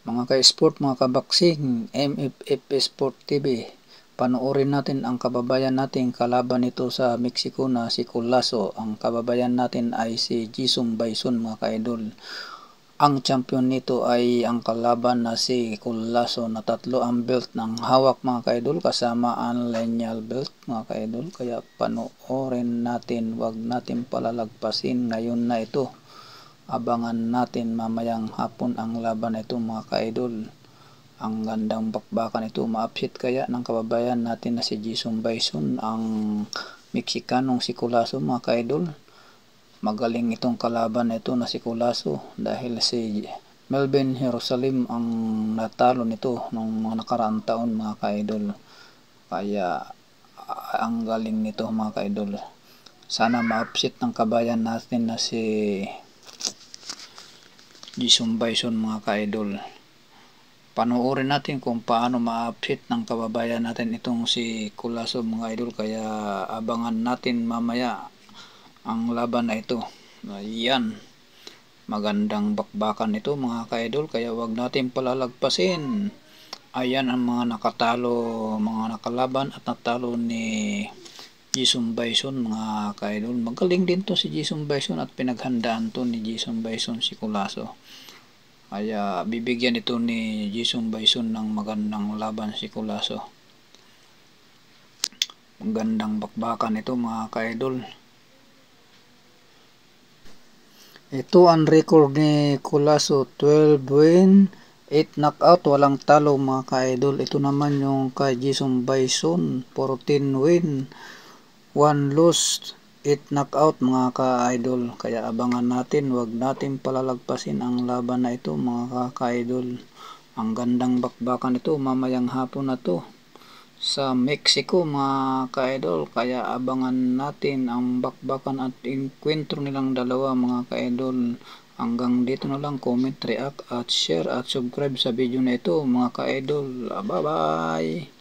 Mga ka-sport, mga kabaksing, MFF Sport TV, panoorin natin ang kababayan natin kalaban nito sa Mexico na si Colaso. Ang kababayan natin ay si Jisung Bison, mga ka-idol. Ang champion nito ay ang kalaban na si Colaso na 3 ang belt ng hawak, mga ka-idol, kasama ang lineal belt, mga ka-idol. Kaya panoorin natin, wag natin palalagpasin ngayon na ito. Abangan natin mamayang hapon ang laban na ito, mga ka-idol. Ang gandang bakbakan ito, ma-upset kaya ng kababayan natin na si Jisung Bison ang Mexicanong si Colaso, mga ka-idol. Magaling itong kalaban na ito na si Colaso dahil si Melvin Jerusalem ang natalo nito nung mga nakaraang taon, mga ka-idol. Kaya ang galing nito, mga ka-idol. Sana ma-upset ng kabayan natin na si Jisung Bison, mga ka-idol. Panoorin natin kung paano ma-upset ng kababayan natin itong si Colaso, mga idol. Kaya abangan natin mamaya ang laban na ito. Ayan, magandang bakbakan ito, mga ka-idol, kaya wag natin palalagpasin. Ayan ang mga nakatalo, mga nakalaban at natalo ni Jisung Bison, mga ka-idol. Magaling din to si Jisung Bison at pinaghandaan to ni Jisung Bison si Colaso. Kaya bibigyan ito ni Jisung Bison ng magandang laban si Colaso. Magandang bakbakan ito, mga ka-idol. Ito ang record ni Colaso, 12 win, 8 knockout, walang talo, mga ka-idol. Ito naman yung kay Jisung Bison, 14 win, 1 loss, 8 knockout, mga ka-idol. Kaya abangan natin, wag natin palalagpasin ang laban na ito, mga ka-idol. Ang gandang bakbakan ito mamayang hapon na to sa Mexico, mga ka-idol. Kaya abangan natin ang bakbakan at enkwentro nilang dalawa, mga ka-idol. Hanggang dito na lang, comment, react at share at subscribe sa video na ito, mga ka-idol. Bye bye.